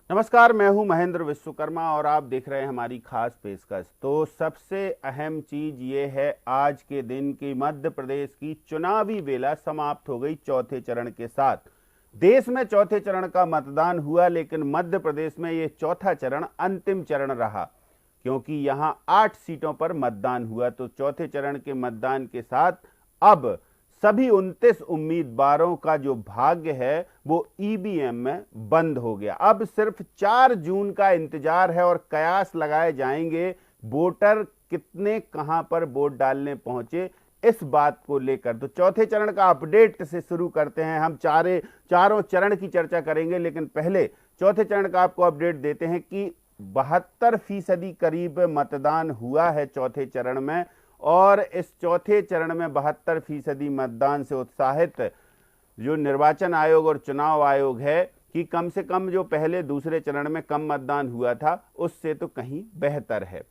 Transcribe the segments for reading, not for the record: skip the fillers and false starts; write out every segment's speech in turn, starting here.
नमस्कार, मैं हूं महेंद्र विश्वकर्मा और आप देख रहे हैं हमारी खास पेशकश। तो सबसे अहम चीज ये है आज के दिन की मध्य प्रदेश की चुनावी बेला समाप्त हो गई चौथे चरण के साथ। देश में चौथे चरण का मतदान हुआ, लेकिन मध्य प्रदेश में ये चौथा चरण अंतिम चरण रहा, क्योंकि यहां 8 सीटों पर मतदान हुआ। तो चौथे चरण के मतदान के साथ अब सभी 29 उम्मीदवारों का जो भाग्य है वो ईवीएम में बंद हो गया। अब सिर्फ 4 जून का इंतजार है और कयास लगाए जाएंगे वोटर कितने कहां पर वोट डालने पहुंचे इस बात को लेकर। तो चौथे चरण का अपडेट से शुरू करते हैं। हम चारों चरण की चर्चा करेंगे, लेकिन पहले चौथे चरण का आपको अपडेट देते हैं कि 72% करीब मतदान हुआ है चौथे चरण में, और इस चौथे चरण में 72% मतदान से उत्साहित जो निर्वाचन आयोग और चुनाव आयोग है कि कम से कम जो पहले दूसरे चरण में कम मतदान हुआ था उससे तो कहीं बेहतर है।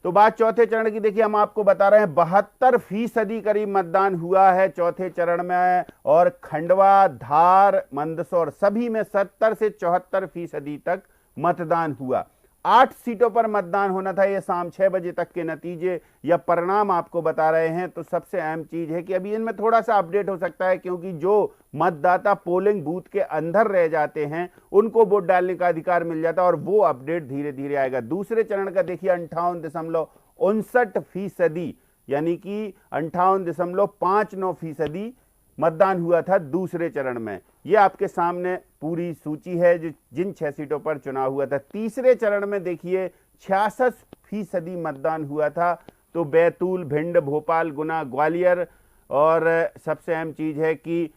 तो बात चौथे चरण की देखिए, हम आपको बता रहे हैं 72% करीब मतदान हुआ है चौथे चरण में, और खंडवा, धार, मंदसौर सभी में 70 से 74% तक मतदान हुआ। 8 सीटों पर मतदान होना था। ये शाम 6 बजे तक के नतीजे या परिणाम आपको बता रहे हैं। तो सबसे अहम चीज है कि अभी इनमें थोड़ा सा अपडेट हो सकता है, क्योंकि जो मतदाता पोलिंग बूथ के अंदर रह जाते हैं उनको वोट डालने का अधिकार मिल जाता है, और वो अपडेट धीरे धीरे आएगा। दूसरे चरण का देखिए 58.59%, यानी कि 58.59% मतदान हुआ था दूसरे चरण में। ये आपके सामने पूरी सूची है जो जिन 6 सीटों पर चुनाव हुआ था। तीसरे चरण में देखिए 66% मतदान हुआ था। तो बैतूल, भिंड, भोपाल, गुना, ग्वालियर, और सबसे अहम चीज है कि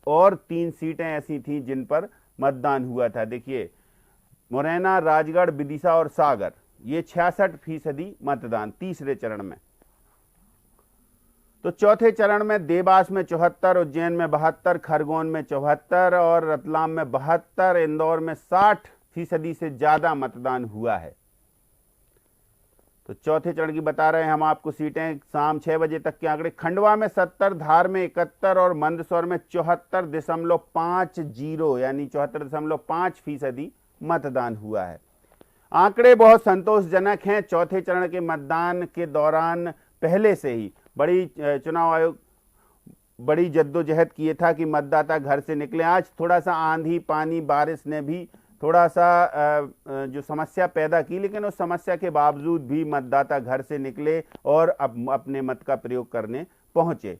और 3 सीटें ऐसी थीं जिन पर मतदान हुआ था। देखिए मुरैना, राजगढ़, विदिशा और सागर, ये 66% मतदान तीसरे चरण में। तो चौथे चरण में देवास में 74, उज्जैन में 72, खरगोन में 74 और रतलाम में 72, इंदौर में 60% से ज्यादा मतदान हुआ है। तो चौथे चरण की बता रहे हैं हम आपको सीटें, शाम 6 बजे तक के आंकड़े। खंडवा में 70, धार में 71 और मंदसौर में 74.50, यानी 74.5% मतदान हुआ है। आंकड़े बहुत संतोषजनक हैं। चौथे चरण के मतदान के दौरान पहले से ही चुनाव आयोग बड़ी जद्दोजहद किए था कि मतदाता घर से निकले। आज थोड़ा सा आंधी, पानी, बारिश ने भी थोड़ा सा जो समस्या पैदा की, लेकिन उस समस्या के बावजूद भी मतदाता घर से निकले और अब अपने मत का प्रयोग करने पहुंचे।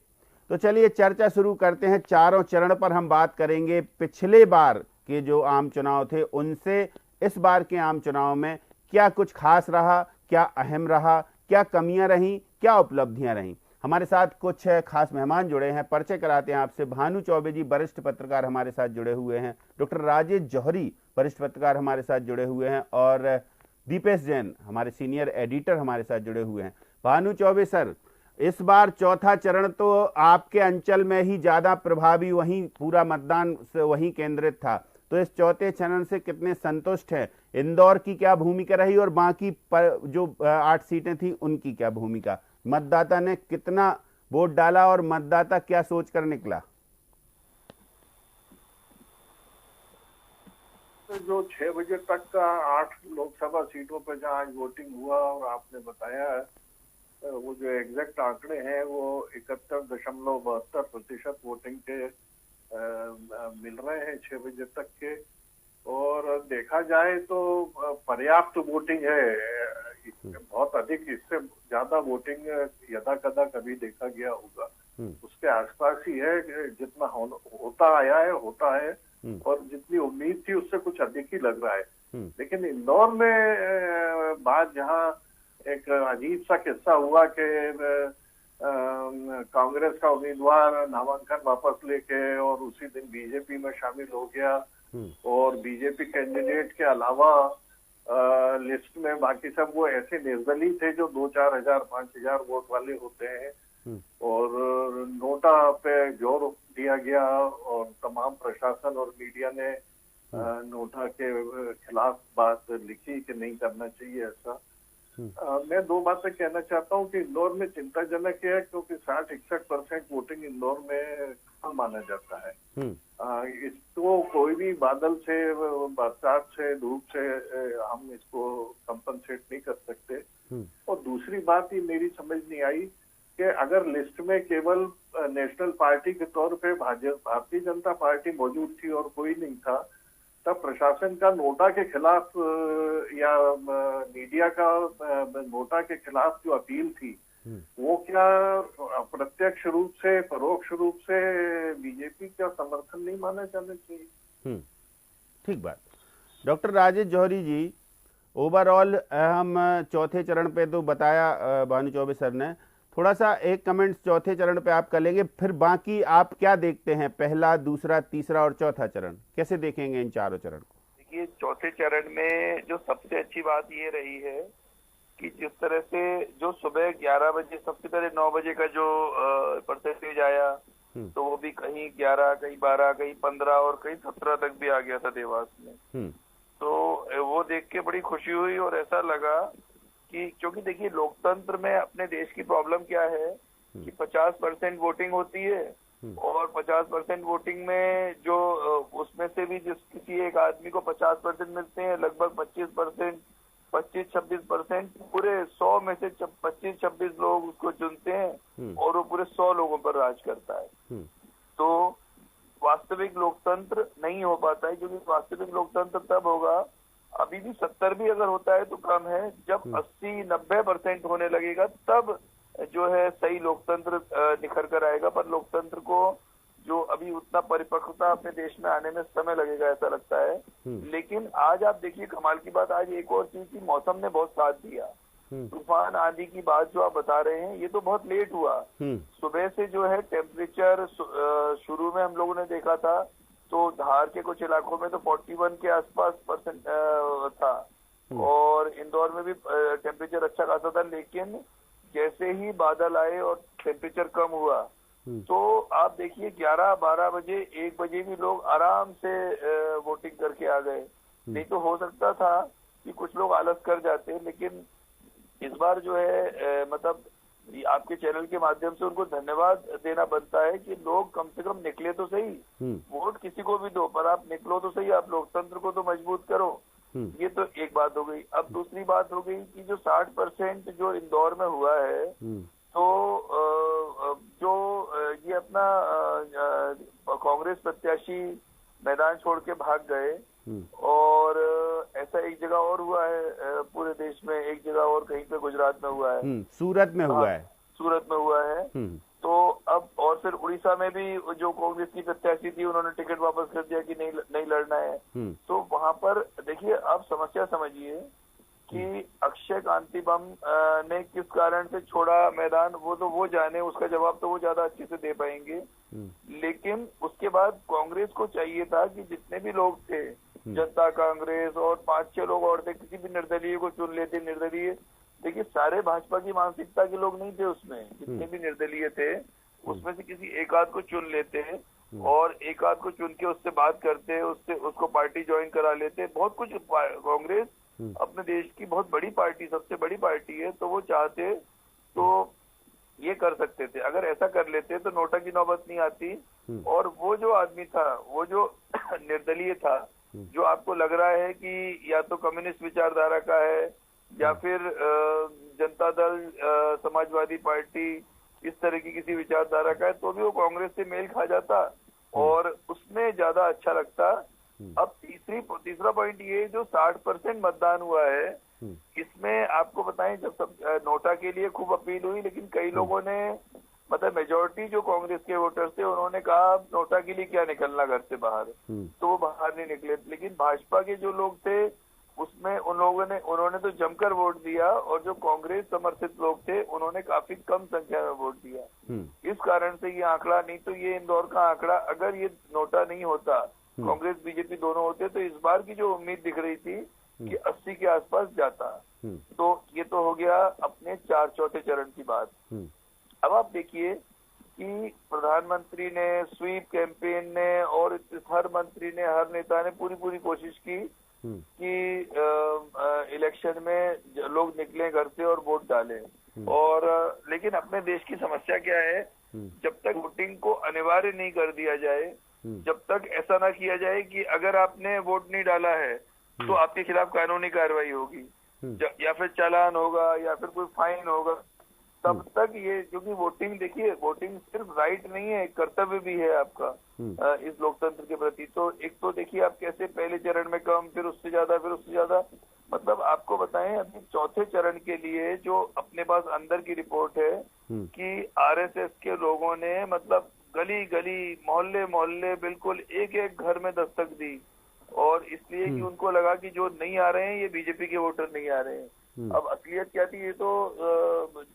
तो चलिए चर्चा शुरू करते हैं। चारों चरण पर हम बात करेंगे। पिछले बार के जो आम चुनाव थे उनसे इस बार के आम चुनाव में क्या कुछ खास रहा, क्या अहम रहा, क्या कमियां रहीं, क्या उपलब्धियां रहीं। हमारे साथ कुछ खास मेहमान जुड़े हैं। परिचय कराते हैं आपसे। भानु चौबे जी वरिष्ठ पत्रकार हमारे साथ जुड़े हुए हैं। डॉक्टर राजेश जौहरी वरिष्ठ पत्रकार हमारे साथ जुड़े हुए हैं, और दीपेश जैन हमारे सीनियर एडिटर हमारे साथ जुड़े हुए हैं। भानु चौबे सर, इस बार चौथा चरण तो आपके अंचल में ही ज्यादा प्रभावी, वहीं पूरा मतदान से वहीं केंद्रित था। तो इस चौथे चरण से कितने संतुष्ट हैं? इंदौर की क्या भूमिका रही और बाकी जो 8 सीटें थी उनकी क्या भूमिका? मतदाता ने कितना वोट डाला और मतदाता क्या सोचकर निकला? तो जो 6 बजे तक का 8 लोकसभा सीटों पर जहां आज वोटिंग हुआ, और आपने बताया वो जो एग्जैक्ट आंकड़े हैं वो 71.72% वोटिंग के मिल रहे हैं 6 बजे तक के। और देखा जाए तो पर्याप्त वोटिंग है। बहुत अधिक, इससे ज्यादा वोटिंग यदा कदा कभी देखा गया होगा। उसके आसपास ही है, जितना होता आया है, होता है, और जितनी उम्मीद थी उससे कुछ अधिक ही लग रहा है। लेकिन इंदौर में बात, जहां एक अजीब सा किस्सा हुआ कि कांग्रेस का उम्मीदवार नामांकन वापस लेके और उसी दिन बीजेपी में शामिल हो गया, और बीजेपी कैंडिडेट के अलावा लिस्ट में बाकी सब वो ऐसे निर्दलीय थे जो 2-4 हजार 5,000 वोट वाले होते हैं। और नोटा पे जोर दिया गया, और तमाम प्रशासन और मीडिया ने नोटा के खिलाफ बात लिखी कि नहीं करना चाहिए ऐसा। मैं दो बातें कहना चाहता हूँ कि इंदौर में चिंताजनक है क्योंकि 60-61% वोटिंग इंदौर में कम माना जाता है। इसको कोई भी बादल से, बरसात से, धूप से हम इसको कंपनसेट नहीं कर सकते। और दूसरी बात ये मेरी समझ नहीं आई कि अगर लिस्ट में केवल नेशनल पार्टी के तौर पे भारतीय जनता पार्टी मौजूद थी और कोई नहीं था, तब प्रशासन का नोटा के खिलाफ या मीडिया का नोटा के खिलाफ जो अपील थी, वो क्या प्रत्यक्ष रूप से, परोक्ष रूप से बीजेपी का समर्थन नहीं माना जाना चाहिए? ठीक बात। डॉक्टर राजेश जौहरी जी, ओवरऑल हम चौथे चरण पे तो बताया भानु चौबे सर ने, थोड़ा सा एक कमेंट चौथे चरण पे आप कर लेंगे, फिर बाकी आप क्या देखते हैं पहला, दूसरा, तीसरा और चौथा चरण, कैसे देखेंगे इन चारों चरण को? देखिए, चौथे चरण में जो सबसे अच्छी बात ये रही है कि जिस तरह से जो सुबह 11 बजे, सबसे पहले 9 बजे का जो परसेंटेज आया, तो वो भी कहीं 11, कहीं 12, कहीं 15 और कहीं 17 तक भी आ गया था देवास में। तो वो देख के बड़ी खुशी हुई और ऐसा लगा कि, क्योंकि देखिए लोकतंत्र में अपने देश की प्रॉब्लम क्या है कि 50% वोटिंग होती है और 50% वोटिंग में जो उसमें से भी जिस किसी एक आदमी को 50% मिलते हैं, लगभग 25-26% पूरे 100 में से 25-26 लोग उसको चुनते हैं और वो पूरे 100 लोगों पर राज करता है। तो वास्तविक लोकतंत्र नहीं हो पाता है, क्योंकि वास्तविक लोकतंत्र तब होगा, अभी भी 70 भी अगर होता है तो कम है, जब 80-90% होने लगेगा तब जो है सही लोकतंत्र निखर कर आएगा। पर लोकतंत्र को जो अभी उतना परिपक्वता अपने देश में आने में समय लगेगा ऐसा लगता है। लेकिन आज आप देखिए कमाल की बात, आज एक और चीज की, मौसम ने बहुत साथ दिया। तूफान आंधी की बात जो आप बता रहे हैं, ये तो बहुत लेट हुआ। सुबह से जो है टेम्परेचर शुरू में हम लोगों ने देखा था तो धार के कुछ इलाकों में तो 41 के आसपास परसेंट था और इंदौर में भी टेम्परेचर अच्छा खासा था। लेकिन जैसे ही बादल आए और टेम्परेचर कम हुआ तो आप देखिए 11-12 बजे, 1 बजे भी लोग आराम से वोटिंग करके आ गए। नहीं तो हो सकता था कि कुछ लोग आलस कर जाते, लेकिन इस बार जो है मतलब आपके चैनल के माध्यम से उनको धन्यवाद देना बनता है कि लोग कम से कम निकले तो सही। वोट किसी को भी दो, पर आप निकलो तो सही, आप लोकतंत्र को तो मजबूत करो। ये तो एक बात हो गई। अब दूसरी बात हो गई कि जो 60% जो इंदौर में हुआ है, तो जो ये अपना कांग्रेस प्रत्याशी मैदान छोड़ के भाग गए, और ऐसा एक जगह और हुआ है पूरे देश में, एक जगह और कहीं पे गुजरात में हुआ है, सूरत में हुआ है, सूरत में हुआ है। तो अब और फिर उड़ीसा में भी जो कांग्रेस की प्रत्याशी थी उन्होंने टिकट वापस कर दिया कि नहीं लड़ना है। तो वहां पर देखिए आप समस्या समझिए कि अक्षय कांति बम ने किस कारण से छोड़ा मैदान, वो तो वो जाने, उसका जवाब तो वो ज्यादा अच्छे से दे पाएंगे। लेकिन उसके बाद कांग्रेस को चाहिए था कि जितने भी लोग थे, जनता कांग्रेस और 5-6 लोग और थे, किसी भी निर्दलीय को चुन लेते। निर्दलीय देखिए सारे भाजपा की मानसिकता के लोग नहीं थे उसमें, जितने भी निर्दलीय थे उसमें से किसी एक आध को चुन लेते और एक आध को चुन के उससे बात करते, उसको पार्टी ज्वाइन करा लेते। बहुत कुछ कांग्रेस अपने देश की बहुत बड़ी पार्टी, सबसे बड़ी पार्टी है, तो वो चाहते तो ये कर सकते थे। अगर ऐसा कर लेते तो नोटा की नौबत नहीं आती। और वो जो आदमी था, वो जो निर्दलीय था, जो आपको लग रहा है कि या तो कम्युनिस्ट विचारधारा का है या फिर जनता दल, समाजवादी पार्टी, इस तरह की किसी विचारधारा का है, तो भी वो कांग्रेस से मेल खा जाता और उसमें ज्यादा अच्छा लगता। अब तीसरा पॉइंट ये, जो 60% मतदान हुआ है, इसमें आपको बताएं, जब सब नोटा के लिए खूब अपील हुई, लेकिन कई लोगों ने, मतलब मेजोरिटी जो कांग्रेस के वोटर्स थे, उन्होंने कहा नोटा के लिए क्या निकलना घर से बाहर, तो वो बाहर नहीं निकले। लेकिन भाजपा के जो लोग थे उसमें उन्होंने तो जमकर वोट दिया, और जो कांग्रेस समर्थित लोग थे उन्होंने काफी कम संख्या में वोट दिया। इस कारण से ये आंकड़ा, नहीं तो ये इंदौर का आंकड़ा, अगर ये नोटा नहीं होता, कांग्रेस बीजेपी दोनों होते, तो इस बार की जो उम्मीद दिख रही थी कि 80 के आसपास जाता। तो ये तो हो गया अपने चौथे चरण की बात। अब आप देखिए कि प्रधानमंत्री ने, स्वीप कैंपेन ने और हर मंत्री ने, हर नेता ने पूरी कोशिश की कि इलेक्शन में लोग निकले घर से और वोट डालें। और लेकिन अपने देश की समस्या क्या है, जब तक वोटिंग को अनिवार्य नहीं कर दिया जाए, जब तक ऐसा ना किया जाए कि अगर आपने वोट नहीं डाला है तो आपके खिलाफ कानूनी कार्रवाई होगी या फिर चालान होगा या फिर कोई फाइन होगा, तब तक ये, क्योंकि वोटिंग, देखिए वोटिंग सिर्फ राइट नहीं है, कर्तव्य भी है आपका इस लोकतंत्र के प्रति। तो एक तो देखिए आप कैसे पहले चरण में कम, फिर उससे ज्यादा, फिर उससे ज्यादा, मतलब आपको बताएं अभी चौथे चरण के लिए जो अपने पास अंदर की रिपोर्ट है कि आरएसएस के लोगों ने मतलब गली गली, मोहल्ले मोहल्ले, बिल्कुल एक एक घर में दस्तक दी, और इसलिए कि उनको लगा कि जो नहीं आ रहे हैं ये बीजेपी के वोटर नहीं आ रहे हैं। अब असलियत क्या थी ये तो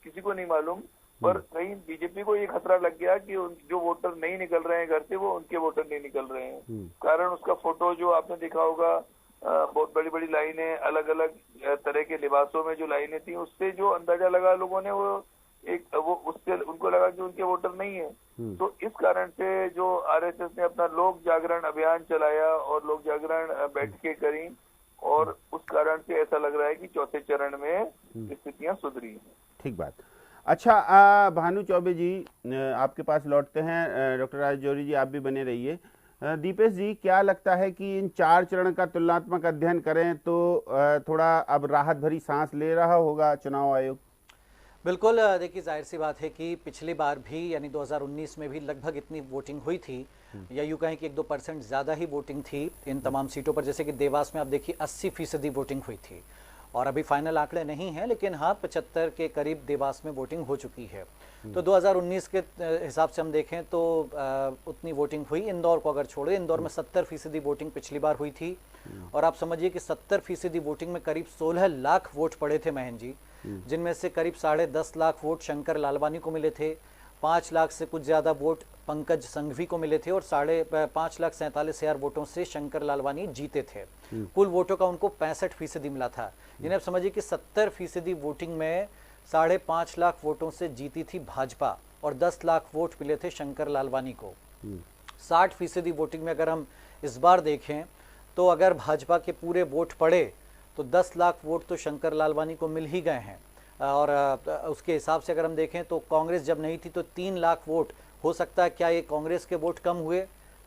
किसी को नहीं मालूम, पर कहीं बीजेपी को ये खतरा लग गया कि जो वोटर नहीं निकल रहे हैं घर से वो उनके वोटर नहीं निकल रहे हैं। कारण उसका फोटो जो आपने देखा होगा, बहुत बड़ी बड़ी लाइनें, अलग अलग तरह के लिबासों में जो लाइनें थी, उससे जो अंदाजा लगा लोगों ने, वो उससे उनको लगा कि उनके वोटर नहीं है। तो इस कारण से जो आरएसएस ने अपना लोक जागरण अभियान चलाया और लोक जागरण बैठकें करी, और उस कारण से ऐसा लग रहा है कि चौथे चरण में स्थितियां सुधरी हैं। ठीक बात। अच्छा, भानु चौबे जी आपके पास लौटते हैं। डॉक्टर राज जौहरी जी आप भी बने रहिए। दीपेश जी, क्या लगता है कि इन 4 चरण का तुलनात्मक अध्ययन करें तो थोड़ा अब राहत भरी सांस ले रहा होगा चुनाव आयोग? बिल्कुल, देखिए जाहिर सी बात है कि पिछली बार भी यानी 2019 में भी लगभग इतनी वोटिंग हुई थी, या यूँ कहें कि 1-2% ज़्यादा ही वोटिंग थी इन तमाम सीटों पर। जैसे कि देवास में आप देखिए 80% वोटिंग हुई थी, और अभी फाइनल आंकड़े नहीं हैं, लेकिन हाँ 75 के करीब देवास में वोटिंग हो चुकी है। तो 2019 के हिसाब से हम देखें तो उतनी वोटिंग हुई। इंदौर को अगर छोड़े, इंदौर में 70% वोटिंग पिछली बार हुई थी, और आप समझिए कि 70% वोटिंग में करीब 16 लाख वोट पड़े थे महन जी, जिनमें से करीब 10.5 लाख वोट शंकर लालवानी को मिले थे, 5 लाख से कुछ ज़्यादा वोट पंकज संघवी को मिले थे, और 5,47,000 वोटों से शंकर लालवानी जीते थे। कुल वोटों का उनको 65% मिला था। जिन्हें आप समझिए कि 70% वोटिंग में 5.5 लाख वोटों से जीती थी भाजपा, और 10 लाख वोट मिले थे शंकर लालवानी को। 60% वोटिंग में अगर हम इस बार देखें तो अगर भाजपा के पूरे वोट पड़े तो 10 लाख वोट तो शंकर लालवानी को मिल ही गए हैं, और उसके हिसाब से अगर हम देखें तो कांग्रेस जब नहीं थी तो 3 लाख वोट हो सकता है। क्या ये कांग्रेस के वोट कम हुए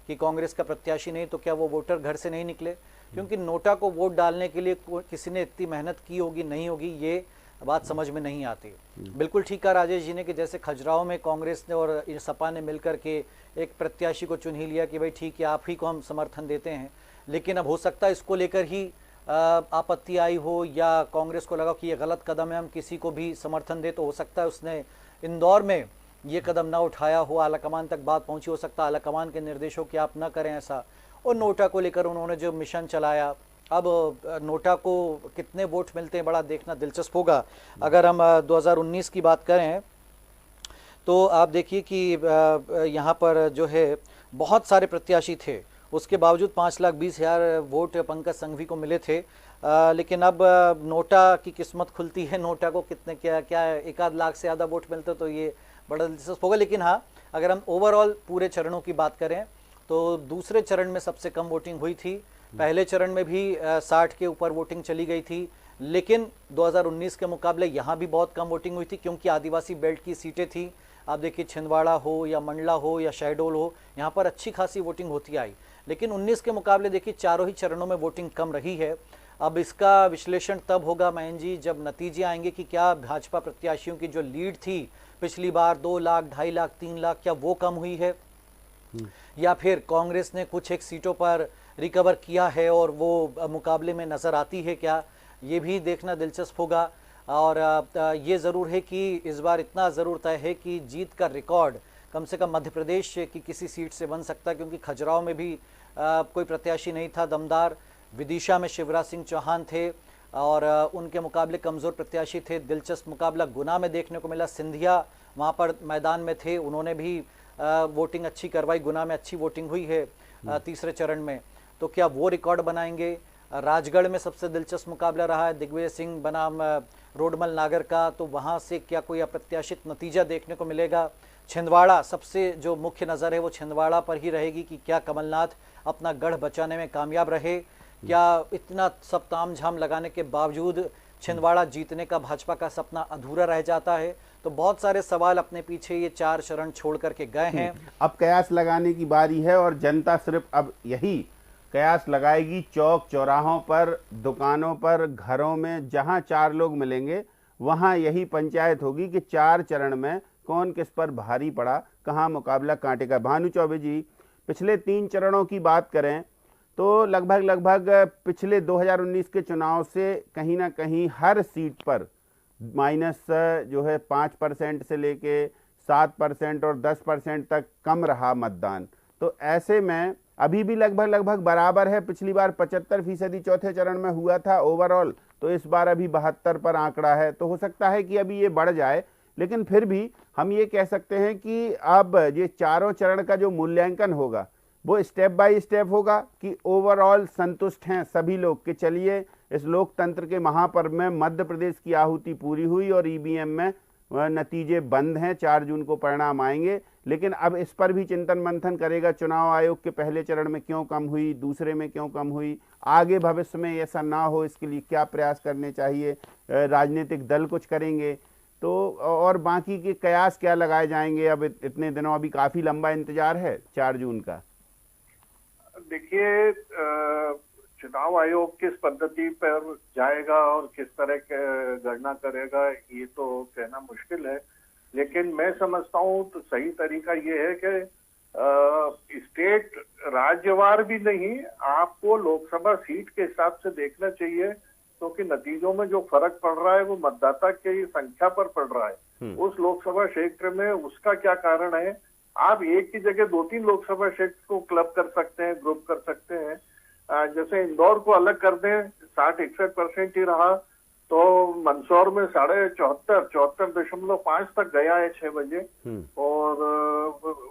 कि कांग्रेस का प्रत्याशी नहीं, तो क्या वो वोटर घर से नहीं निकले? क्योंकि नोटा को वोट डालने के लिए किसी ने इतनी मेहनत की होगी नहीं होगी, ये बात समझ में नहीं आती। बिल्कुल ठीक कहा राजेश जी ने कि जैसे खजुराहो में कांग्रेस ने और सपा ने मिलकर के एक प्रत्याशी को चुन ही लिया कि भाई ठीक है आप ही को हम समर्थन देते हैं, लेकिन अब हो सकता है इसको लेकर ही आपत्ति आई हो, या कांग्रेस को लगा कि ये गलत कदम है, हम किसी को भी समर्थन दे, तो हो सकता है उसने इंदौर में ये कदम ना उठाया हो, आलाकमान तक बात पहुंची, हो सकता है आलाकमान के निर्देशों कि आप ना करें ऐसा। और नोटा को लेकर उन्होंने जो मिशन चलाया, अब नोटा को कितने वोट मिलते हैं बड़ा देखना दिलचस्प होगा। अगर हम 2019 की बात करें तो आप देखिए कि यहाँ पर जो है बहुत सारे प्रत्याशी थे, उसके बावजूद 5,20,000 वोट पंकज संघवी को मिले थे। लेकिन अब नोटा की किस्मत खुलती है, नोटा को कितने क्या 1 लाख से ज़्यादा वोट मिलते तो ये बड़ा दिलचस्प होगा। लेकिन हाँ, अगर हम ओवरऑल पूरे चरणों की बात करें तो दूसरे चरण में सबसे कम वोटिंग हुई थी। पहले चरण में भी 60 के ऊपर वोटिंग चली गई थी, लेकिन 2019 के मुकाबले यहाँ भी बहुत कम वोटिंग हुई थी, क्योंकि आदिवासी बेल्ट की सीटें थी। आप देखिए छिंदवाड़ा हो या मंडला हो या शहडोल हो, यहाँ पर अच्छी खासी वोटिंग होती आई। लेकिन 19 के मुकाबले देखिए चारों ही चरणों में वोटिंग कम रही है। अब इसका विश्लेषण तब होगा महन जी जब नतीजे आएंगे कि क्या भाजपा प्रत्याशियों की जो लीड थी पिछली बार 2 लाख, 2.5 लाख, 3 लाख, क्या वो कम हुई है, या फिर कांग्रेस ने कुछ एक सीटों पर रिकवर किया है और वो मुकाबले में नज़र आती है क्या, ये भी देखना दिलचस्प होगा। और ये ज़रूर है कि इस बार इतना ज़रूर तय है कि जीत का रिकॉर्ड कम से कम मध्य प्रदेश की किसी सीट से बन सकता है, क्योंकि खजुराहो में भी कोई प्रत्याशी नहीं था दमदार। विदिशा में शिवराज सिंह चौहान थे और उनके मुकाबले कमज़ोर प्रत्याशी थे। दिलचस्प मुकाबला गुना में देखने को मिला, सिंधिया वहाँ पर मैदान में थे, उन्होंने भी वोटिंग अच्छी करवाई, गुना में अच्छी वोटिंग हुई है तीसरे चरण में, तो क्या वो रिकॉर्ड बनाएंगे। राजगढ़ में सबसे दिलचस्प मुकाबला रहा है दिग्विजय सिंह बनाम रोडमल नागर का, तो वहाँ से क्या कोई अप्रत्याशित नतीजा देखने को मिलेगा। छिंदवाड़ा सबसे जो मुख्य नज़र है वो छिंदवाड़ा पर ही रहेगी कि क्या कमलनाथ अपना गढ़ बचाने में कामयाब रहे, क्या इतना सब तामझाम लगाने के बावजूद छिंदवाड़ा जीतने का भाजपा का सपना अधूरा रह जाता है? तो बहुत सारे सवाल अपने पीछे ये 4 चरण छोड़ करके गए हैं। अब कयास लगाने की बारी है और जनता सिर्फ अब यही कयास लगाएगी, चौक चौराहों पर, दुकानों पर, घरों में, जहां 4 लोग मिलेंगे वहां यही पंचायत होगी कि 4 चरण में कौन किस पर भारी पड़ा, कहां मुकाबला कांटे का। भानु चौबे जी, पिछले 3 चरणों की बात करें तो लगभग पिछले 2019 के चुनाव से कहीं ना कहीं हर सीट पर माइनस जो है 5% से लेके 7% और 10% तक कम रहा मतदान। तो ऐसे में अभी भी लगभग बराबर है। पिछली बार 75% चौथे चरण में हुआ था ओवरऑल, तो इस बार अभी 72 पर आंकड़ा है। तो हो सकता है कि अभी ये बढ़ जाए, लेकिन फिर भी हम ये कह सकते हैं कि अब ये चारों चरण का जो मूल्यांकन होगा वो स्टेप बाय स्टेप होगा कि ओवरऑल संतुष्ट हैं सभी लोग कि चलिए इस लोकतंत्र के महापर्व में मध्य प्रदेश की आहुति पूरी हुई और ईवीएम में नतीजे बंद हैं, 4 जून को परिणाम आएंगे। लेकिन अब इस पर भी चिंतन मंथन करेगा चुनाव आयोग के पहले चरण में क्यों कम हुई, दूसरे में क्यों कम हुई, आगे भविष्य में ऐसा ना हो इसके लिए क्या प्रयास करने चाहिए, राजनीतिक दल कुछ करेंगे तो, और बाकी के कयास क्या लगाए जाएंगे। अब इतने दिनों, अभी काफी लंबा इंतजार है 4 जून का। देखिए, चुनाव आयोग किस पद्धति पर जाएगा और किस तरह के गणना करेगा ये तो कहना मुश्किल है, लेकिन मैं समझता हूँ तो सही तरीका ये है कि स्टेट राज्यवार भी नहीं, आपको लोकसभा सीट के हिसाब से देखना चाहिए, क्योंकि नतीजों में जो फर्क पड़ रहा है वो मतदाता की संख्या पर पड़ रहा है। उस लोकसभा क्षेत्र में उसका क्या कारण है। आप एक की जगह 2-3 लोकसभा क्षेत्र को क्लब कर सकते हैं, ग्रुप कर सकते हैं। जैसे इंदौर को अलग कर दें, 60-61% ही रहा, तो मंदसौर में 74.5 तक गया है 6 बजे, और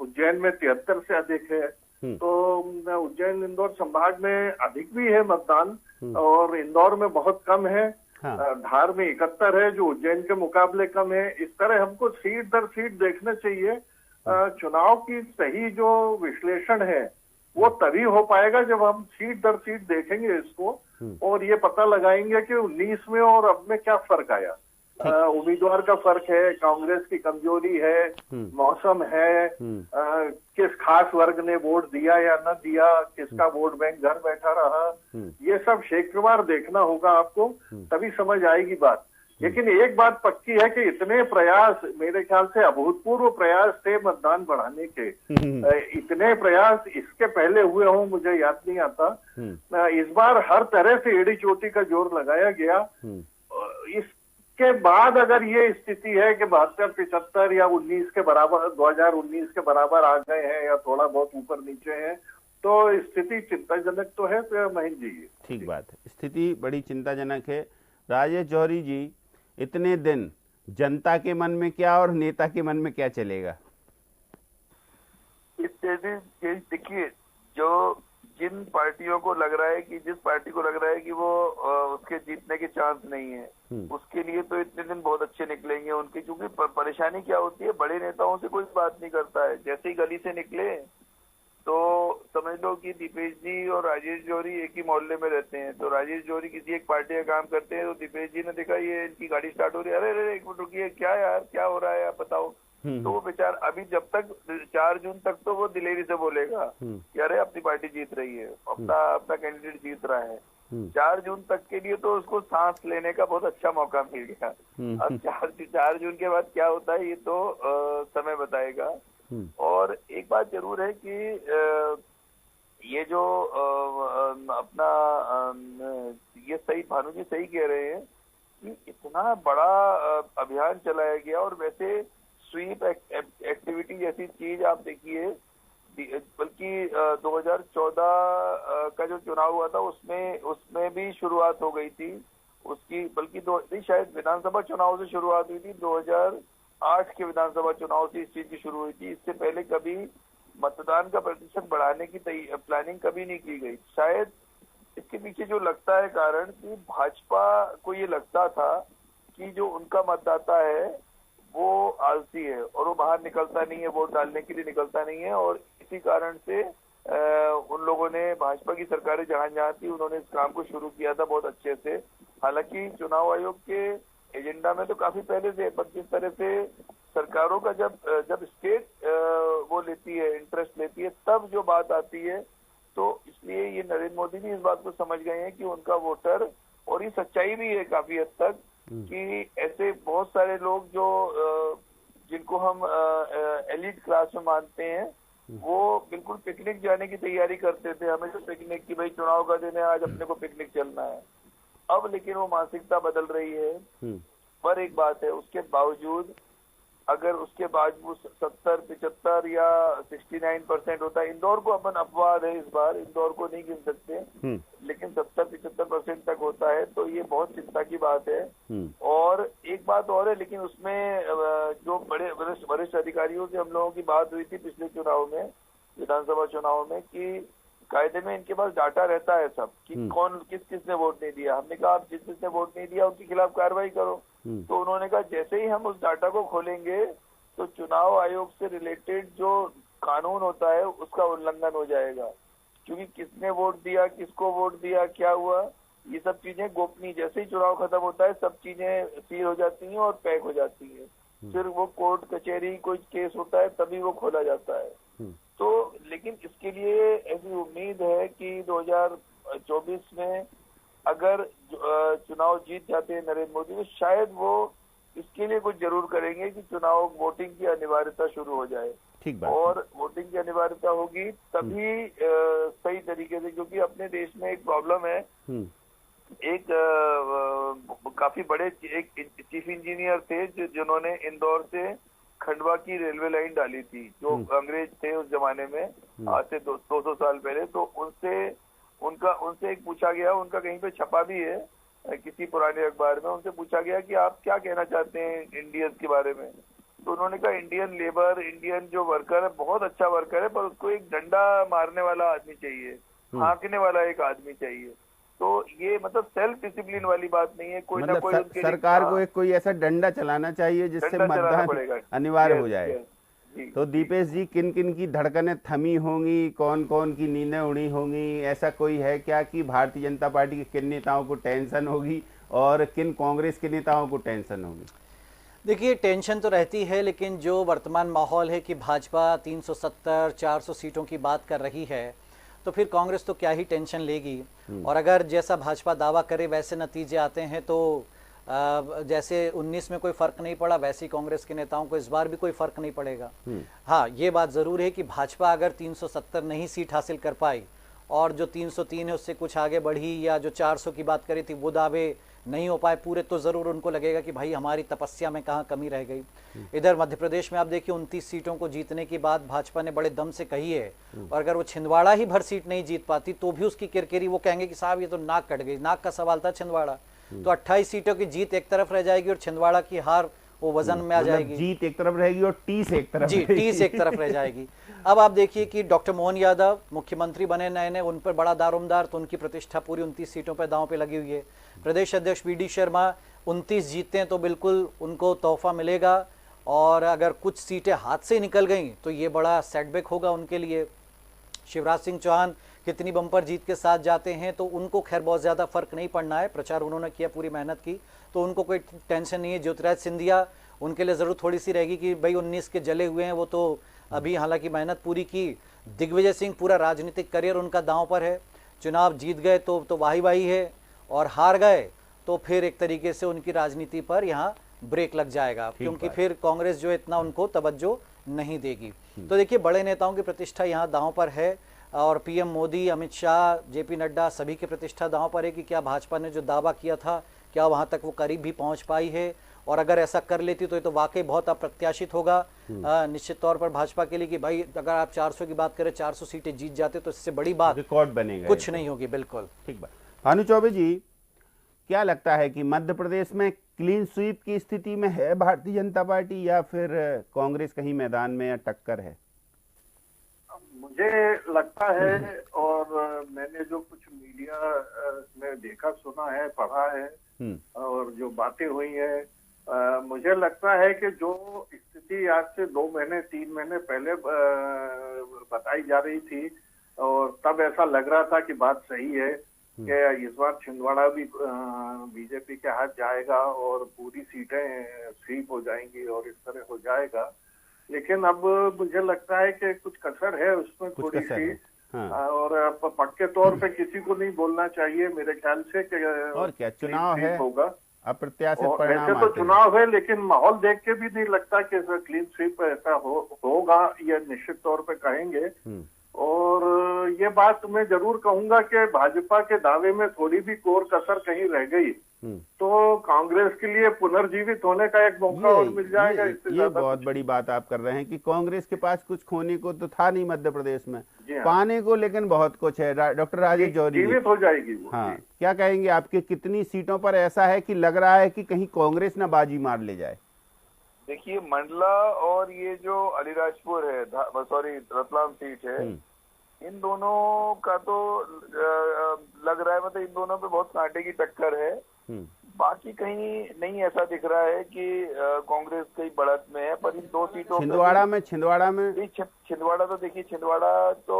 उज्जैन में 73 से अधिक है। तो उज्जैन इंदौर संभाग में अधिक भी है मतदान और इंदौर में बहुत कम है। धार में 71 है जो उज्जैन के मुकाबले कम है। इस तरह हमको सीट दर सीट देखना चाहिए। चुनाव की सही जो विश्लेषण है वो तभी हो पाएगा जब हम सीट दर सीट देखेंगे इसको और ये पता लगाएंगे कि 19 में और अब में क्या फर्क आया। उम्मीदवार का फर्क है, कांग्रेस की कमजोरी है, मौसम है, किस खास वर्ग ने वोट दिया या न दिया, किसका वोट बैंक घर बैठा रहा, ये सब क्षेत्रवार देखना होगा आपको, तभी समझ आएगी बात। लेकिन एक बात पक्की है कि इतने प्रयास, मेरे ख्याल से अभूतपूर्व प्रयास थे मतदान बढ़ाने के, इतने प्रयास इसके पहले हुए हों मुझे याद नहीं आता। इस बार हर तरह से एड़ी चोटी का जोर लगाया गया। इसके बाद अगर ये स्थिति है कि 72-75 या 19 के बराबर, 2019 के बराबर आ गए हैं या थोड़ा बहुत ऊपर नीचे हैं, तो स्थिति चिंताजनक तो है महेंद्र जी। ठीक बात है, स्थिति बड़ी चिंताजनक है। राजेश जौहरी जी, इतने दिन जनता के मन में क्या और नेता के मन में क्या चलेगा? देखिए, जो जिन पार्टियों को लग रहा है कि जिस पार्टी को लग रहा है कि वो उसके जीतने के चांस नहीं है, उसके लिए तो इतने दिन बहुत अच्छे निकलेंगे उनके, क्योंकि परेशानी क्या होती है, बड़े नेताओं से कोई बात नहीं करता है। जैसे ही गली से निकले तो समझ लो कि दीपेश जी और राजेश जौहरी एक ही मोहल्ले में रहते हैं, तो राजेश जौहरी किसी एक पार्टी का काम करते हैं, तो दीपेश जी ने देखा ये इनकी गाड़ी स्टार्ट हो रही है, अरे एक मिनट रुकिए, क्या यार क्या हो रहा है आप बताओ। तो वो बेचारा अभी जब तक 4 जून तक तो वो दिलेरी से बोलेगा कि अरे अपनी पार्टी जीत रही है, अपना कैंडिडेट जीत रहा है। 4 जून तक के लिए तो उसको सांस लेने का बहुत अच्छा मौका मिल गया। अब 4 जून के बाद क्या होता है ये तो समय बताएगा। और एक बात जरूर है कि ये जो अपना ये सही, भानु जी सही कह रहे हैं कि इतना बड़ा अभियान चलाया गया, और वैसे स्वीप एक्टिविटी जैसी चीज आप देखिए, बल्कि 2014 का जो चुनाव हुआ था उसमें भी शुरुआत हो गई थी उसकी, बल्कि शायद विधानसभा चुनाव से शुरुआत हुई थी, 2008 के विधानसभा चुनाव से इस चीज की शुरू हुई थी। इससे पहले कभी मतदान का प्रतिशत बढ़ाने की प्लानिंग कभी नहीं की गई। शायद इसके पीछे जो लगता है कारण कि भाजपा को ये लगता था कि जो उनका मतदाता है वो आलसी है और वो बाहर निकलता नहीं है, वोट डालने के लिए निकलता नहीं है, और इसी कारण से उन लोगों ने, भाजपा की सरकारें जहां जहां थी, उन्होंने इस काम को शुरू किया था बहुत अच्छे से। हालांकि चुनाव आयोग के एजेंडा में तो काफी पहले से, पर जिस तरह से सरकारों का जब स्टेट वो लेती है, इंटरेस्ट लेती है, तब जो बात आती है, तो इसलिए ये नरेंद्र मोदी भी इस बात को समझ गए हैं कि उनका वोटर, और ये सच्चाई भी है काफी हद तक, कि ऐसे बहुत सारे लोग जो जिनको हम एलिट क्लास में मानते हैं, वो बिल्कुल पिकनिक जाने की तैयारी करते थे, हमें तो पिकनिक की, भाई चुनाव का दिन है, आज अपने को पिकनिक चलना है। अब लेकिन वो मानसिकता बदल रही है। पर एक बात है, उसके बावजूद अगर उसके बावजूद 70, 75 या 69% होता है, इंदौर को अपन अपवाद है, इस बार इंदौर को नहीं गिन सकते, लेकिन 70-75% तक होता है, तो ये बहुत चिंता की बात है। और एक बात और है, लेकिन उसमें जो बड़े वरिष्ठ अधिकारियों से हम लोगों की बात हुई थी पिछले चुनाव में, विधानसभा चुनाव में, कि कायदे में इनके पास डाटा रहता है सब, कि कौन किसने वोट नहीं दिया। हमने कहा आप जिसने वोट नहीं दिया उनके खिलाफ कार्रवाई करो। तो उन्होंने कहा जैसे ही हम उस डाटा को खोलेंगे तो चुनाव आयोग से रिलेटेड जो कानून होता है उसका उल्लंघन हो जाएगा, क्योंकि किसने वोट दिया, किसको वोट दिया, क्या हुआ, ये सब चीजें गोपनीय, जैसे ही चुनाव खत्म होता है सब चीजें सील हो जाती हैं और पैक हो जाती है। फिर वो कोर्ट कचहरी कोई केस होता है तभी वो खोला जाता है। तो लेकिन इसके लिए ऐसी उम्मीद है कि 2024 में अगर चुनाव जीत जाते हैं नरेंद्र मोदी, तो शायद वो इसके लिए कुछ जरूर करेंगे कि चुनाव वोटिंग की अनिवार्यता शुरू हो जाए। ठीक बात। और वोटिंग की अनिवार्यता होगी तभी सही तरीके से, क्योंकि अपने देश में एक प्रॉब्लम है, एक काफी बड़े एक चीफ इंजीनियर थे जिन्होंने इंदौर से खंडवा की रेलवे लाइन डाली थी, जो अंग्रेज थे उस जमाने में, आज से 200 साल पहले। तो उनसे एक पूछा गया, उनका कहीं पे छपा भी है किसी पुराने अखबार में, उनसे पूछा गया कि आप क्या कहना चाहते हैं इंडियंस के बारे में। तो उन्होंने कहा इंडियन लेबर, इंडियन जो वर्कर है बहुत अच्छा वर्कर है, पर उसको एक डंडा मारने वाला आदमी चाहिए, हाँकने वाला एक आदमी चाहिए। तो ये मतलब सेल्फ डिसिप्लिन वाली बात नहीं है, कोई मतलब ना कोई सरकार को एक कोई ऐसा डंडा चलाना चाहिए जिससे मतदान अनिवार्य हो जाए। तो दीपेश जी, किन किन की धड़कनें थमी होंगी, कौन कौन की नींदें उड़ी होंगी, ऐसा कोई है क्या कि भारतीय जनता पार्टी के किन नेताओं को टेंशन होगी और किन कांग्रेस के नेताओं को टेंशन होगी? देखिए, टेंशन तो रहती है, लेकिन जो वर्तमान माहौल है कि भाजपा 370-400 सीटों की बात कर रही है, तो फिर कांग्रेस तो क्या ही टेंशन लेगी। और अगर जैसा भाजपा दावा करे वैसे नतीजे आते हैं, तो जैसे 19 में कोई फर्क नहीं पड़ा, वैसे ही कांग्रेस के नेताओं को इस बार भी कोई फर्क नहीं पड़ेगा। हाँ, ये बात जरूर है कि भाजपा अगर 370 नहीं सीट हासिल कर पाई और जो 303 है उससे कुछ आगे बढ़ी, या जो 400 की बात करी थी वो दावे नहीं हो पाए पूरे, तो जरूर उनको लगेगा कि भाई हमारी तपस्या में कहाँ कमी रह गई। इधर मध्य प्रदेश में आप देखिए 29 सीटों को जीतने की बात भाजपा ने बड़े दम से कही है, और अगर वो छिंदवाड़ा ही भर सीट नहीं जीत पाती तो भी उसकी किरकिरी वो कहेंगे कि साहब ये तो नाक कट गई, नाक का सवाल था छिंदवाड़ा। तो 28 सीटों की जीत एक तरफ रह जाएगी और छिंदवाड़ा की हार वो वजन में आ जाएगी। जीत एक तरफ रहेगी और टीस एक तरफ, जी टीस एक तरफ रह जाएगी। अब आप देखिए कि डॉक्टर मोहन यादव मुख्यमंत्री बने नए, उन पर बड़ा दारोमदार, तो उनकी प्रतिष्ठा पूरी 29 सीटों पर दांव पे लगी हुई है। प्रदेश अध्यक्ष वी डी शर्मा 29 जीतते हैं तो बिल्कुल उनको तोहफा मिलेगा, और अगर कुछ सीटें हाथ से निकल गई तो ये बड़ा सेटबैक होगा उनके लिए। शिवराज सिंह चौहान कितनी बम्पर जीत के साथ जाते हैं तो उनको खैर बहुत ज़्यादा फर्क नहीं पड़ना है, प्रचार उन्होंने किया, पूरी मेहनत की, तो उनको कोई टेंशन नहीं है। ज्योतिराज सिंधिया, उनके लिए ज़रूर थोड़ी सी रहेगी कि भाई 19 के जले हुए हैं, वो तो अभी हालांकि मेहनत पूरी की। दिग्विजय सिंह पूरा राजनीतिक करियर उनका दांव पर है, चुनाव जीत गए तो वाही वाही है, और हार गए तो फिर एक तरीके से उनकी राजनीति पर यहाँ ब्रेक लग जाएगा, क्योंकि फिर कांग्रेस जो इतना उनको तवज्जो नहीं देगी। तो देखिए, बड़े नेताओं की प्रतिष्ठा यहाँ दांव पर है, और पीएम मोदी, अमित शाह, जेपी नड्डा, सभी की प्रतिष्ठा दांव पर है कि क्या भाजपा ने जो दावा किया था क्या वहां तक वो करीब भी पहुंच पाई है, और अगर ऐसा कर लेती तो ये तो वाकई बहुत अप्रत्याशित होगा निश्चित तौर पर भाजपा के लिए कि भाई अगर आप 400 की बात करें, 400 सीटें जीत जाते तो इससे बड़ी बात रिकॉर्ड बनेगा, कुछ नहीं होगी। बिल्कुल ठीक बात। भानु चौबे जी, क्या लगता है कि मध्य प्रदेश में क्लीन स्वीप की स्थिति में है भारतीय जनता पार्टी, या फिर कांग्रेस कहीं मैदान में या टक्कर है? मुझे लगता है, और मैंने जो कुछ मीडिया में देखा, सुना है, पढ़ा है, और जो बातें हुई है, मुझे लगता है कि जो स्थिति आज से 2 महीने 3 महीने पहले बताई जा रही थी और तब ऐसा लग रहा था कि बात सही है कि इस बार छिंदवाड़ा भी बीजेपी के हाथ जाएगा और पूरी सीटें स्वीप हो जाएंगी और इस तरह हो जाएगा। लेकिन अब मुझे लगता है कि कुछ कसर है उसमें थोड़ी सी। हाँ। और पक्के तौर पे किसी को नहीं बोलना चाहिए मेरे ख्याल से कि और क्या चुनाव है, होगा, अप्रत्याशित परिणाम ऐसे तो चुनाव है, लेकिन माहौल देख के भी नहीं लगता कि क्लीन स्वीप ऐसा होगा, ये निश्चित तौर पे कहेंगे। और ये बात मैं जरूर कहूंगा कि भाजपा के दावे में थोड़ी भी कोर कसर कहीं रह गई तो कांग्रेस के लिए पुनर्जीवित होने का एक मौका और मिल जाएगा। ये बहुत बड़ी बात आप कर रहे हैं कि कांग्रेस के पास कुछ खोने को तो था नहीं मध्य प्रदेश में, पाने को लेकिन बहुत कुछ है। डॉक्टर राजेश जौहरी जीवित हो जाएगी वो। हाँ, क्या कहेंगे, आपके कितनी सीटों पर ऐसा है कि लग रहा है कि कहीं कांग्रेस ना बाजी मार ले जाए? देखिए, मंडला और ये जो अलीराजपुर है, सॉरी रतलाम सीट है, इन दोनों का तो लग रहा है, मतलब इन दोनों पे बहुत कांटे की टक्कर है। बाकी कहीं नहीं ऐसा दिख रहा है कि कांग्रेस कई बढ़त में है, पर इन दो सीटों छिंदवाड़ा में छिंदवाड़ा तो देखिए, छिंदवाड़ा तो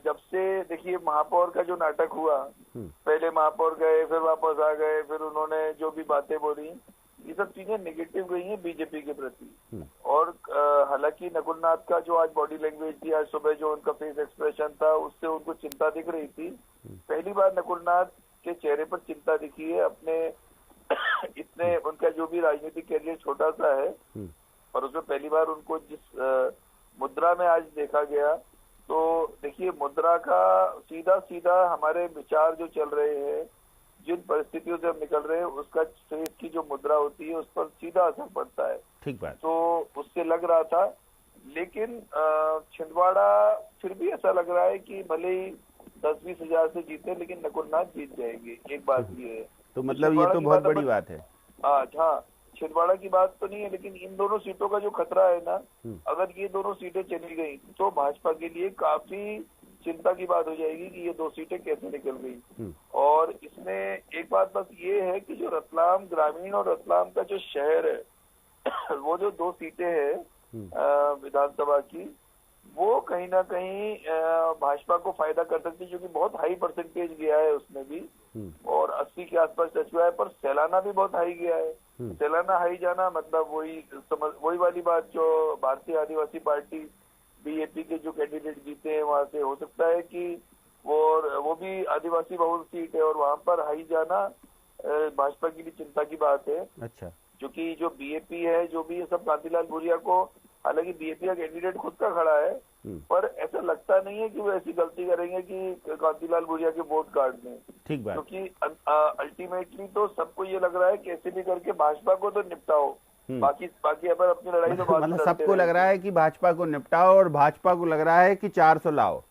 जब से देखिए महापौर का जो नाटक हुआ, पहले महापौर गए फिर वापस आ गए, फिर उन्होंने जो भी बातें बोली, ये सब चीजें नेगेटिव गई हैं बीजेपी के प्रति। और हालांकि नकुलनाथ का जो आज बॉडी लैंग्वेज थी, आज सुबह जो उनका फेस एक्सप्रेशन था, उससे उनको चिंता दिख रही थी। पहली बार नकुलनाथ के चेहरे पर चिंता दिखी है अपने इतने, उनका जो भी राजनीतिक कैरियर छोटा सा है, पर उसमें पहली बार उनको जिस मुद्रा में आज देखा गया, तो देखिए मुद्रा का सीधा सीधा हमारे विचार जो चल रहे हैं, जिन परिस्थितियों से हम निकल रहे हैं, उसका फेस की जो मुद्रा होती है उस पर सीधा असर पड़ता है। ठीक बात। तो उससे लग रहा था, लेकिन छिंदवाड़ा फिर भी ऐसा लग रहा है कि भले ही 10-20 हजार से जीते, लेकिन नकुलनाथ जीत जाएंगे। एक बात ये है। तो मतलब ये तो बहुत बड़ी बात है। हाँ, छिंदवाड़ा की बात तो नहीं है, लेकिन इन दोनों सीटों का जो खतरा है ना, अगर ये दोनों सीटें चली गई तो भाजपा के लिए काफी चिंता की बात हो जाएगी कि ये दो सीटें कैसे निकल गई। और इसमें एक बात बस ये है कि जो रतलाम ग्रामीण और रतलाम का जो शहर है वो जो दो सीटें हैं विधानसभा की, वो कहीं ना कहीं भाजपा को फायदा कर सकती है, क्योंकि बहुत हाई परसेंटेज गया है उसमें भी, और 80 के आसपास टच हुआ है, पर सैलाना भी बहुत हाई गया है। सैलाना हाई जाना मतलब वही वाली बात जो भारतीय आदिवासी पार्टी बीएपी के जो कैंडिडेट जीते हैं वहां से, हो सकता है कि वो भी आदिवासी बहुल सीट है, और वहां पर हाई जाना भाजपा के लिए चिंता की बात है। अच्छा, क्योंकि जो बीएपी है, जो भी सब कांतिलाल भूरिया को, हालांकि बीएपी का कैंडिडेट खुद का खड़ा है, पर ऐसा लगता नहीं है कि वो ऐसी गलती करेंगे कि कांतिलाल भूरिया के वोट काट दें। ठीक बात। क्योंकि अल्टीमेटली तो सबको ये लग रहा है कैसे भी करके भाजपा को तो निपटाओ, बाकी अपन अपनी लड़ाई तो मतलब सबको लग रहा है कि भाजपा को निपटाओ, और भाजपा को लग रहा है कि 400 लाओ।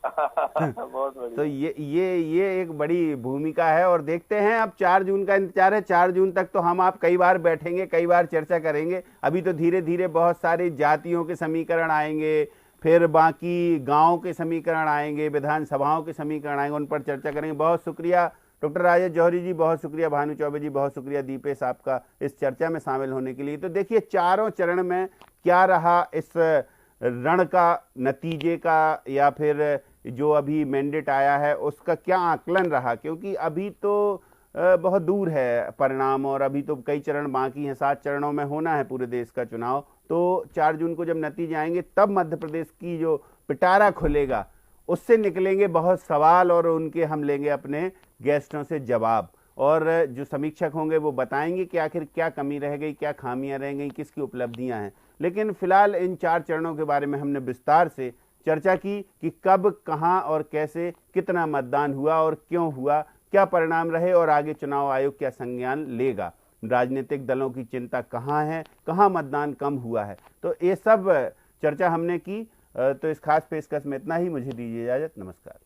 बहुत बढ़िया। तो ये एक बड़ी भूमिका है, और देखते हैं, अब 4 जून का इंतजार है। 4 जून तक तो हम आप कई बार बैठेंगे, कई बार चर्चा करेंगे। अभी तो धीरे धीरे बहुत सारी जातियों के समीकरण आएंगे, फिर बाकी गाँव के समीकरण आएंगे, विधानसभाओं के समीकरण आएंगे, उन पर चर्चा करेंगे। बहुत शुक्रिया डॉक्टर राजेश जौहरी जी, बहुत शुक्रिया भानु चौबे जी, बहुत शुक्रिया दीपेश आपका इस चर्चा में शामिल होने के लिए। तो देखिए, चारों चरण में क्या रहा इस रण का, नतीजे का, या फिर जो अभी मैंडेट आया है उसका क्या आकलन रहा, क्योंकि अभी तो बहुत दूर है परिणाम, और अभी तो कई चरण बाकी हैं। 7 चरणों में होना है पूरे देश का चुनाव। तो 4 जून को जब नतीजे आएंगे, तब मध्य प्रदेश की जो पिटारा खुलेगा, उससे निकलेंगे बहुत सवाल, और उनके हम लेंगे अपने गेस्टों से जवाब, और जो समीक्षक होंगे वो बताएंगे कि आखिर क्या कमी रह गई, क्या खामियां रह गई, किसकी उपलब्धियां हैं। लेकिन फिलहाल इन 4 चरणों के बारे में हमने विस्तार से चर्चा की कि कब, कहां और कैसे, कितना मतदान हुआ और क्यों हुआ, क्या परिणाम रहे, और आगे चुनाव आयोग क्या संज्ञान लेगा, राजनीतिक दलों की चिंता कहां है, कहां मतदान कम हुआ है। तो ये सब चर्चा हमने की। तो इस खास पेशकश में इतना ही। मुझे दीजिए इजाजत। नमस्कार।